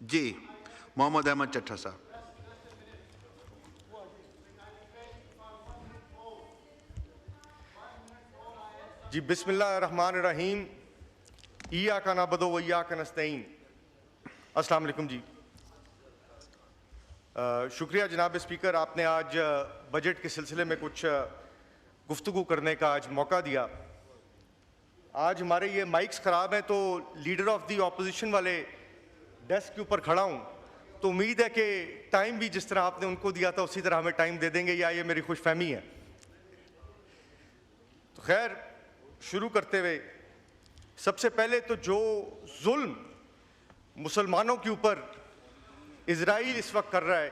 जी, मोहम्मद अहमद चट्टा साहब। जी, बिस्मिल्लाहिर्रहमानिर्रहीम। इय्याका नअबुदु व इय्याका नस्तईन। अस्सलाम वालेकुम जी। शुक्रिया जनाब स्पीकर, आपने आज बजट के सिलसिले में कुछ गुफ्तगू करने का आज मौका दिया। आज हमारे ये माइक्स ख़राब हैं तो लीडर ऑफ दी ऑपोजिशन वाले डेस्क के ऊपर खड़ा हूँ, तो उम्मीद है कि टाइम भी जिस तरह आपने उनको दिया था उसी तरह हमें टाइम दे देंगे, या ये मेरी खुशफहमी है। तो खैर, शुरू करते हुए सबसे पहले तो जो जुल्म मुसलमानों के ऊपर इजराइल इस वक्त कर रहा है,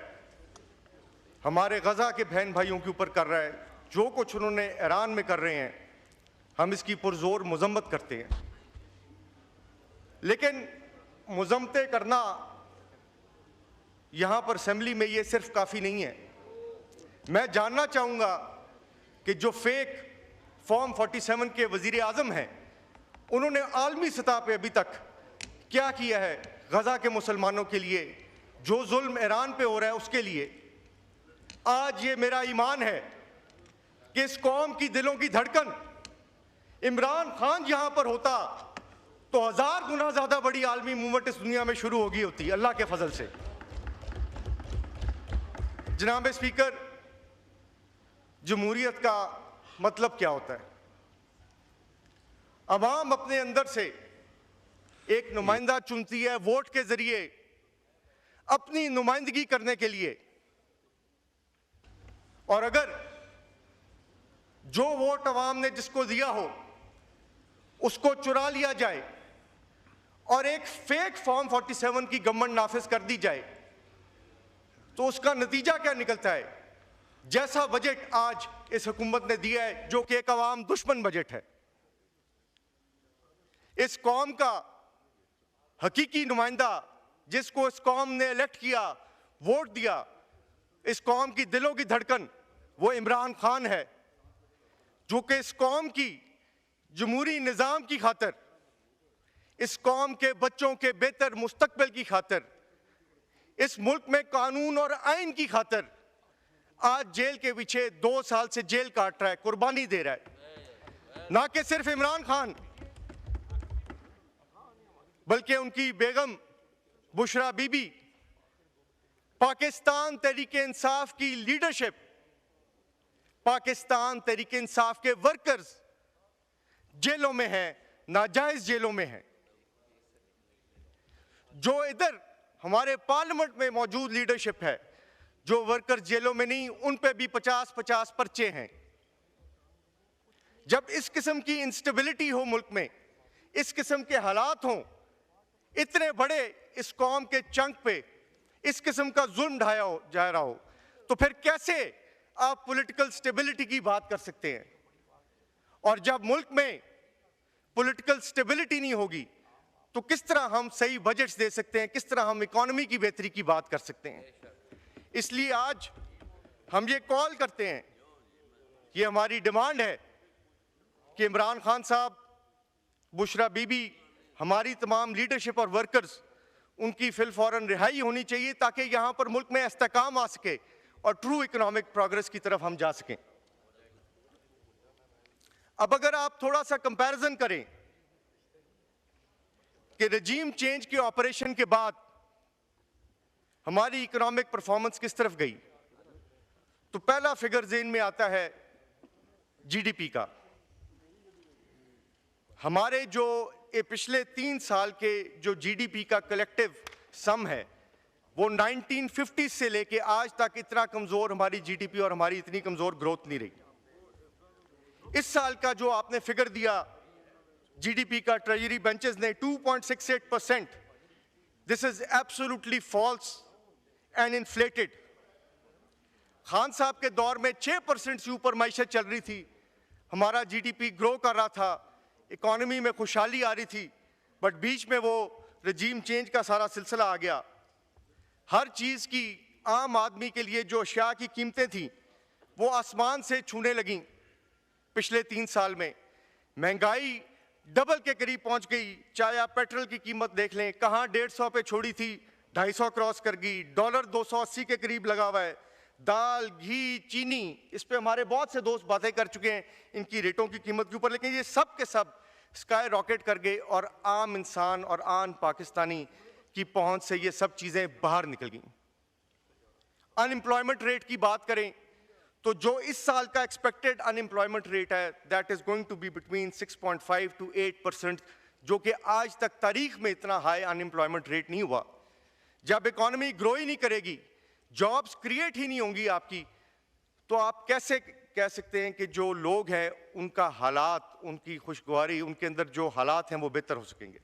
हमारे गजा के बहन भाइयों के ऊपर कर रहा है, जो कुछ उन्होंने ईरान में कर रहे हैं, हम इसकी पुरजोर मजम्मत करते हैं। लेकिन मजम्मतें करना यहाँ पर असेंबली में ये सिर्फ काफ़ी नहीं है। मैं जानना चाहूँगा कि जो फेक फॉर्म 47 के वज़ीर आज़म हैं, उन्होंने आलमी सतह पे अभी तक क्या किया है गजा के मुसलमानों के लिए, जो जुल्म ईरान पे हो रहा है उसके लिए। आज ये मेरा ईमान है कि इस कौम की दिलों की धड़कन इमरान खान यहां पर होता तो 1000 गुना ज्यादा बड़ी आलमी मूवमेंट इस दुनिया में शुरू होगी होती, अल्लाह के फजल से। जनाब स्पीकर, जमहूरियत का मतलब क्या होता है? अवाम अपने अंदर से एक नुमाइंदा चुनती है वोट के जरिए अपनी नुमाइंदगी करने के लिए, और अगर जो वोट अवाम ने जिसको दिया हो उसको चुरा लिया जाए और एक फेक फॉर्म 47 की गवर्नमेंट नाफिज कर दी जाए, तो उसका नतीजा क्या निकलता है? जैसा बजट आज इस हुकूमत ने दिया है, जो कि एक अवाम दुश्मन बजट है। इस कौम का हकीकी नुमाइंदा जिसको इस कौम ने इलेक्ट किया, वोट दिया, इस कौम की दिलों की धड़कन, वो इमरान खान है, जो कि इस कौम की जमहूरी निज़ाम की खातिर, इस कौम के बच्चों के बेहतर मुस्तकबिल की खातिर, इस मुल्क में कानून और आइन की खातिर आज जेल के पीछे 2 साल से जेल काट रहा है, कुर्बानी दे रहा है। ना कि सिर्फ इमरान खान, बल्कि उनकी बेगम बुशरा बीबी, पाकिस्तान तहरीक इंसाफ की लीडरशिप, पाकिस्तान तहरीक इंसाफ के वर्कर्स जेलों में हैं, नाजायज जेलों में हैं। जो इधर हमारे पार्लियामेंट में मौजूद लीडरशिप है, जो वर्कर्स जेलों में नहीं, उन पे भी 50-50 पर्चे हैं। जब इस किस्म की इंस्टेबिलिटी हो मुल्क में, इस किस्म के हालात हों, इतने बड़े इस कौम के चंक पे इस किस्म का जुल्म ढाया जा रहा हो, तो फिर कैसे आप पॉलिटिकल स्टेबिलिटी की बात कर सकते हैं? और जब मुल्क में पॉलिटिकल स्टेबिलिटी नहीं होगी तो किस तरह हम सही बजट्स दे सकते हैं, किस तरह हम इकोनॉमी की बेहतरी की बात कर सकते हैं? इसलिए आज हम ये कॉल करते हैं, ये हमारी डिमांड है कि इमरान खान साहब, बुशरा बीबी, हमारी तमाम लीडरशिप और वर्कर्स, उनकी फिल फौरन रिहाई होनी चाहिए, ताकि यहाँ पर मुल्क में इस्तेकाम आ सके और ट्रू इकोनॉमिक प्रोग्रेस की तरफ हम जा सकें। अब अगर आप थोड़ा सा कंपैरिजन करें कि रजीम चेंज के ऑपरेशन के बाद हमारी इकोनॉमिक परफॉर्मेंस किस तरफ गई, तो पहला फिगर ज़हन में आता है जीडीपी का। हमारे जो पिछले 3 साल के जो जीडीपी का कलेक्टिव सम है, वो 1950 से लेके आज तक इतना कमजोर हमारी जीडीपी और हमारी इतनी कमजोर ग्रोथ नहीं रही। इस साल का जो आपने फिगर दिया जीडीपी का ट्रेजरी बेंचेस ने 2.68%, this is absolutely false and inflated. Khan साहब के दौर में 6% से ऊपर मैशत चल रही थी, हमारा जीडीपी ग्रो कर रहा था, इकोनॉमी में खुशहाली आ रही थी, बट बीच में वो रजीम चेंज का सारा सिलसिला आ गया। हर चीज़ की आम आदमी के लिए जो अशिया की कीमतें थी वो आसमान से छूने लगीं। पिछले 3 साल में महंगाई डबल के करीब पहुंच गई। चाहे आप पेट्रोल की कीमत देख लें, कहाँ 150 पे छोड़ी थी, 250 क्रॉस कर गई, डॉलर 280 के करीब लगा हुआ है, दाल, घी, चीनी, इस पे हमारे बहुत से दोस्त बातें कर चुके हैं इनकी रेटों की कीमत के ऊपर, लेकिन ये सब के सब स्काई रॉकेट कर गए और आम इंसान और आम पाकिस्तानी की पहुंच से ये सब चीजें बाहर निकल गई। अनएम्प्लॉयमेंट रेट की बात करें तो जो इस साल का एक्सपेक्टेड अनएम्प्लॉयमेंट रेट है that is going to be between 6.5 to 8%, जो कि आज तक तारीख में इतना हाई अनएम्प्लॉयमेंट रेट नहीं हुआ। जब इकोनॉमी ग्रो ही नहीं करेगी, जॉब्स क्रिएट ही नहीं होंगी आपकी, तो आप कैसे कह सकते हैं कि जो लोग हैं उनका हालात, उनकी खुशगवारी, उनके अंदर जो हालात हैं वो बेहतर हो सकेंगे।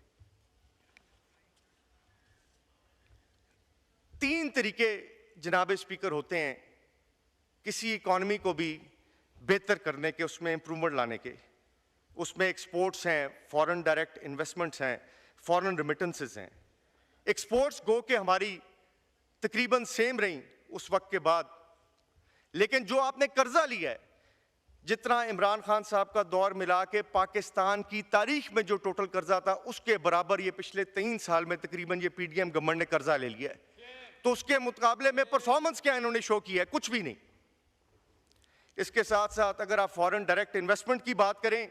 3 तरीके जनाब स्पीकर होते हैं किसी इकॉनमी को भी बेहतर करने के, उसमें इंप्रूवमेंट लाने के। उसमें एक्सपोर्ट्स हैं, फॉरेन डायरेक्ट इन्वेस्टमेंट्स हैं, फॉरेन रिमिटेंसेस हैं। एक्सपोर्ट्स गो के हमारी तकरीबन सेम रही उस वक्त के बाद, लेकिन जो आपने कर्जा लिया है, जितना इमरान खान साहब का दौर मिला के पाकिस्तान की तारीख में जो टोटल कर्जा था उसके बराबर ये पिछले 3 साल में तकरीबन ये पीडीएम गवर्नमेंट ने कर्जा ले लिया है। तो उसके मुकाबले में परफॉर्मेंस क्या इन्होंने शो किया है? कुछ भी नहीं। इसके साथ साथ अगर आप फॉरेन डायरेक्ट इन्वेस्टमेंट की बात करें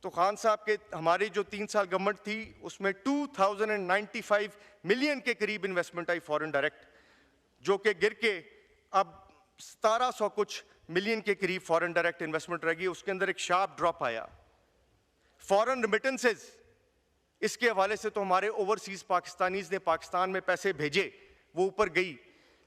तो खान साहब के हमारी जो 3 साल गवर्नमेंट थी उसमें 2095 मिलियन के करीब इन्वेस्टमेंट आई फॉरेन डायरेक्ट, जो कि गिर के अब 1700 कुछ मिलियन के करीब फॉरेन डायरेक्ट इन्वेस्टमेंट रहेगी। उसके अंदर एक शार्प ड्रॉप आया। फॉरेन रिमिटेंसेस, इसके हवाले से तो हमारे ओवरसीज पाकिस्तानीज ने पाकिस्तान में पैसे भेजे, वो ऊपर गई,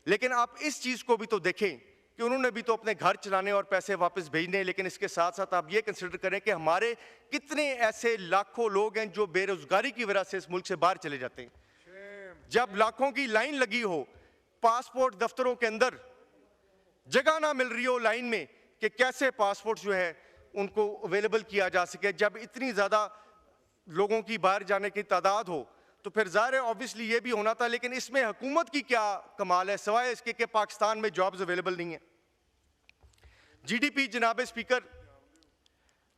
लेकिन आप इस चीज को भी तो देखें कि उन्होंने भी तो अपने घर चलाने और पैसे वापस भेजने, लेकिन इसके साथ साथ आप ये कंसिडर करें कि हमारे कितने ऐसे लाखों लोग हैं जो बेरोजगारी की वजह से इस मुल्क से बाहर चले जाते हैं। जब लाखों की लाइन लगी हो, पासपोर्ट दफ्तरों के अंदर जगह ना मिल रही हो लाइन में कि कैसे पासपोर्ट जो है उनको अवेलेबल किया जा सके, जब इतनी ज्यादा लोगों की बाहर जाने की तादाद हो, तो फिर ज़ाहिर है ऑब्वियसली ये भी होना था। लेकिन इसमें हुकूमत की क्या कमाल है सिवाय इसके कि पाकिस्तान में जॉब्स अवेलेबल नहीं है। जीडीपी जनाब स्पीकर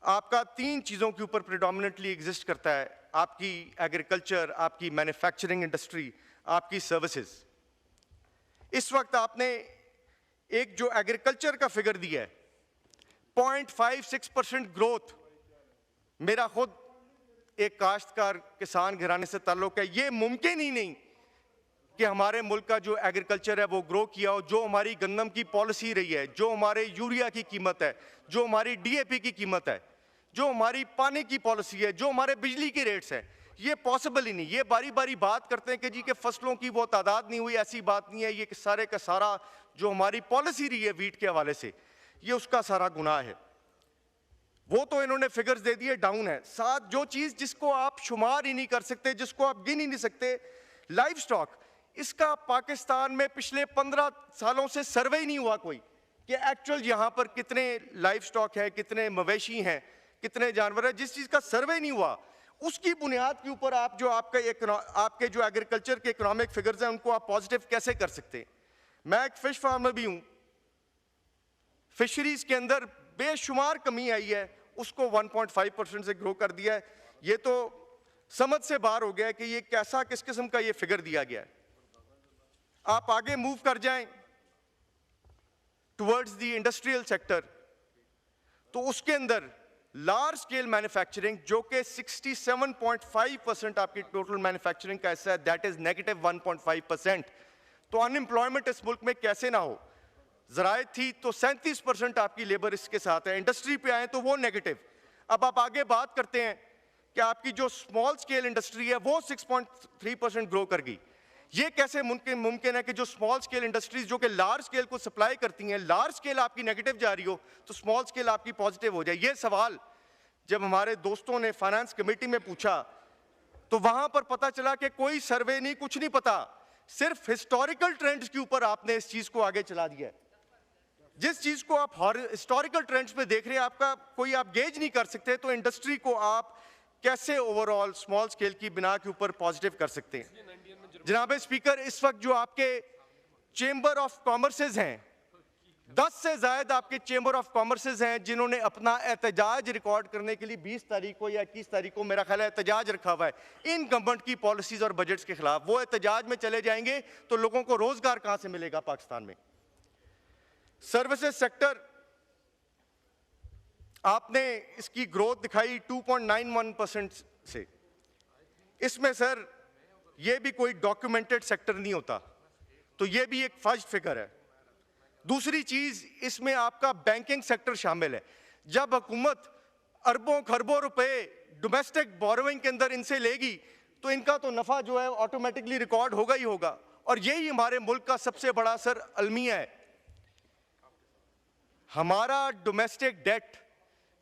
आपका 3 चीज़ों के ऊपर प्रेडोमिनेटली एग्जिस्ट करता है, आपकी एग्रीकल्चर, आपकी मैन्युफैक्चरिंग इंडस्ट्री, आपकी सर्विसेज। इस वक्त आपने एक जो एग्रीकल्चर का फिगर दिया है 0.56% ग्रोथ, मेरा खुद एक काश्तकार किसान घराने से ताल्लुक है, ये मुमकिन ही नहीं कि हमारे मुल्क का जो एग्रीकल्चर है वो ग्रो किया हो। जो हमारी गंदम की पॉलिसी रही है, जो हमारे यूरिया की कीमत है, जो हमारी डीएपी की कीमत है, जो हमारी पानी की पॉलिसी है, जो हमारे बिजली की रेट्स हैं, ये पॉसिबल ही नहीं। ये बारी बारी बात करते हैं कि जी के फसलों की वो तादाद नहीं हुई, ऐसी बात नहीं है। ये सारे का सारा जो हमारी पॉलिसी रही है वीट के हवाले से, ये उसका सारा गुनाह है। वो तो इन्होंने फिगर्स दे दिए, डाउन है। साथ जो चीज जिसको आप शुमार ही नहीं कर सकते, जिसको आप गिन ही नहीं सकते, लाइव स्टॉक, इसका पाकिस्तान में पिछले 15 सालों से सर्वे ही नहीं हुआ कोई कि एक्चुअल यहां पर कितने लाइव स्टॉक है, कितने मवेशी हैं, कितने जानवर हैं। जिस चीज का सर्वे नहीं हुआ उसकी बुनियाद के ऊपर आप जो आपके जो एग्रीकल्चर के इकोनॉमिक फिगर्स हैं उनको आप पॉजिटिव कैसे कर सकते हैं? मैं एक फिश फार्मर भी हूं, फिशरीज के अंदर बेशुमार कमी आई है, उसको 1.5% से ग्रो कर दिया है। ये तो समझ से बाहर हो गया है कि ये कैसा, किस किस्म का ये फिगर दिया गया है। आप आगे मूव कर जाएं टुवर्ड्स द इंडस्ट्रियल सेक्टर, तो उसके अंदर लार्ज स्केल मैन्युफैक्चरिंग जो कि 67.5% आपकी टोटल मैन्युफैक्चरिंग का हिस्सा है, दैट इज -1.5%। तो अनएम्प्लॉयमेंट इस मुल्क में कैसे ना हो? ज़रायत थी तो 37% आपकी लेबर इसके साथ है, इंडस्ट्री पे आए तो वो नेगेटिव। अब आप आगे बात करते हैं कि आपकी जो स्मॉल स्केल इंडस्ट्री है वो 6.3% ग्रो कर गई। ये कैसे मुमकिन है कि जो स्मॉल स्केल इंडस्ट्रीज जो कि लार्ज स्केल को सप्लाई करती हैं, लार्ज स्केल आपकी नेगेटिव जा रही हो तो स्मॉल स्केल आपकी पॉजिटिव हो जाए? ये सवाल जब हमारे दोस्तों ने फाइनेंस कमेटी में पूछा तो वहां पर पता चला कि कोई सर्वे नहीं, कुछ नहीं पता, सिर्फ हिस्टोरिकल ट्रेंड्स के ऊपर आपने इस चीज को आगे चला दिया है। जिस चीज को आप हिस्टोरिकल ट्रेंड्स पे देख रहे हैं, आपका कोई आप गेज नहीं कर सकते, तो इंडस्ट्री को आप कैसे ओवरऑल स्मॉल स्केल की बिना के ऊपर पॉजिटिव कर सकते हैं? जनाब स्पीकर, इस वक्त जो आपके चेंबर ऑफ कॉमर्सेज हैं 10 से ज्यादा आपके चेंबर ऑफ कॉमर्सेज हैं जिन्होंने अपना एहतजाज रिकॉर्ड करने के लिए 20 तारीख को या 21 तारीख को मेरा ख्याल है एहतजाज रखा हुआ है इन गवर्नमेंट की पॉलिसीज और बजट्स के खिलाफ। वो एहतजाज में चले जाएंगे तो लोगों को रोजगार कहां से मिलेगा पाकिस्तान में। सर्विसेज सेक्टर, आपने इसकी ग्रोथ दिखाई 2.91% से। इसमें सर ये भी कोई डॉक्यूमेंटेड सेक्टर नहीं होता, तो ये भी एक फर्स्ट फिगर है। दूसरी चीज, इसमें आपका बैंकिंग सेक्टर शामिल है। जब हुकूमत अरबों खरबों रुपए डोमेस्टिक बोरोइंग के अंदर इनसे लेगी तो इनका तो नफा जो है ऑटोमेटिकली रिकॉर्ड होगा ही होगा, और यही हमारे मुल्क का सबसे बड़ा सर अलमिया है। हमारा डोमेस्टिक डेट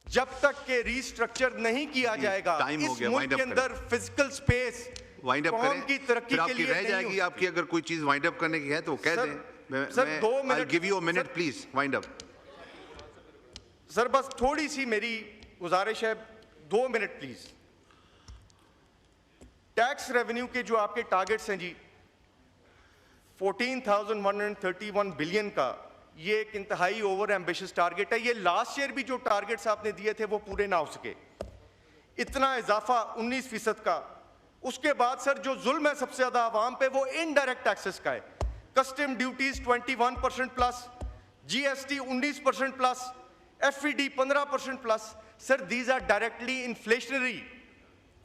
जब तक के रीस्ट्रक्चर नहीं किया जाएगा, इस मुल्क के अंदर फिजिकल स्पेस कौम की तरक्की के लिए रह जाएगी। आपकी अगर कोई चीज वाइंड अप करने की है तो कह दें। Sir 2 minute, give you a minute please, wind up. Sir बस थोड़ी सी मेरी गुजारिश है, 2 मिनट प्लीज। टैक्स रेवेन्यू के जो आपके टारगेट्स हैं जी 14,131 बिलियन का, ये एक इंतहाई ओवर एम्बिशियस टारगेट है। ये लास्ट ईयर भी जो टारगेट्स आपने दिए थे वो पूरे ना हो सके, इतना इजाफा 19% का। उसके बाद सर जो जुल्म है सबसे ज्यादा आवाम पे वो इनडायरेक्ट टैक्सेस का है। Custom duties 21% plus, GST 19% plus, FED 15% plus. Sir these are directly inflationary.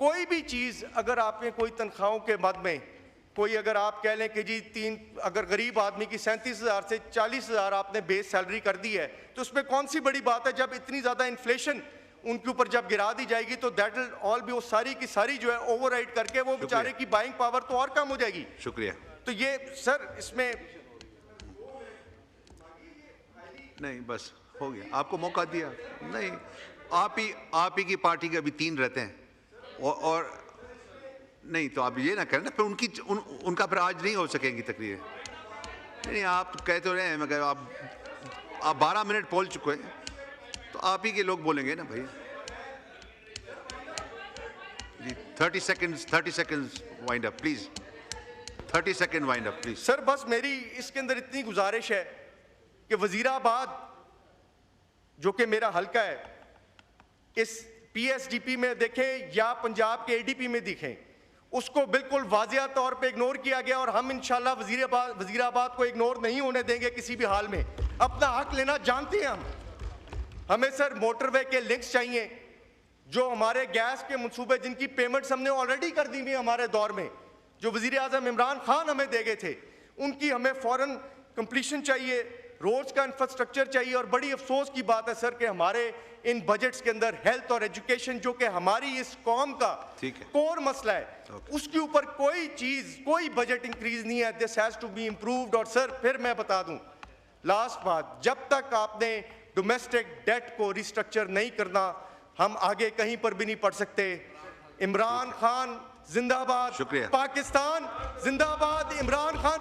कोई भी चीज अगर आपने कोई तनख्वाहों के मद में कोई अगर आप कह लें कि जी अगर गरीब आदमी की 37,000 से 40,000 आपने बेस सैलरी कर दी है तो उसमें कौन सी बड़ी बात है। जब इतनी ज्यादा इन्फ्लेशन उनके ऊपर जब गिरा दी जाएगी तो दैट विल ऑल बी, वो सारी की सारी जो है ओवरराइड करके वो बेचारे की बाइंग पावर तो और कम हो जाएगी। शुक्रिया। तो ये सर इसमें नहीं, बस हो गया, आपको मौका दिया। नहीं, आप ही की पार्टी के अभी 3 रहते हैं और नहीं, तो आप ये ना करें ना, फिर उनका फिर आज नहीं हो सकेंगी तकरीरें। नहीं, आप कह तो रहे हैं मगर आप 12 मिनट बोल चुके हैं तो आप ही के लोग बोलेंगे ना भाई। जी 30 seconds wind up please. 30 second wind up please. Sir बस मेरी इसके अंदर इतनी गुजारिश है कि वजीराबाद जो कि मेरा हल्का है, इस पीएसडीपी में देखें या पंजाब के एडीपी में देखें, उसको बिल्कुल वाजिया तौर पे इग्नोर किया गया और हम इंशाल्लाह वजीराबाद को इग्नोर नहीं होने देंगे किसी भी हाल में। अपना हक लेना जानते हैं हम। हमें सर मोटरवे के लिंक्स चाहिए, जो हमारे गैस के मंसूबे जिनकी पेमेंट्स हमने ऑलरेडी कर दी हुई हमारे दौर में, जो वजीर आजम इमरान खान हमें दे गए थे, उनकी हमें फौरन कंप्लीशन चाहिए। रोड्स का इंफ्रास्ट्रक्चर चाहिए। और बड़ी अफसोस की बात है सर कि हमारे इन बजट्स के अंदर हेल्थ और एजुकेशन जो कि हमारी इस कौम का कोर मसला है, उसके ऊपर कोई चीज, कोई बजट इंक्रीज नहीं है। This has to be improved. और सर फिर मैं बता दूं, लास्ट बात, जब तक आपने डोमेस्टिक डेट को रिस्ट्रक्चर नहीं करना, हम आगे कहीं पर भी नहीं पढ़ सकते। इमरान खान जिंदाबाद, शुक्रिया। पाकिस्तान जिंदाबाद, इमरान खान।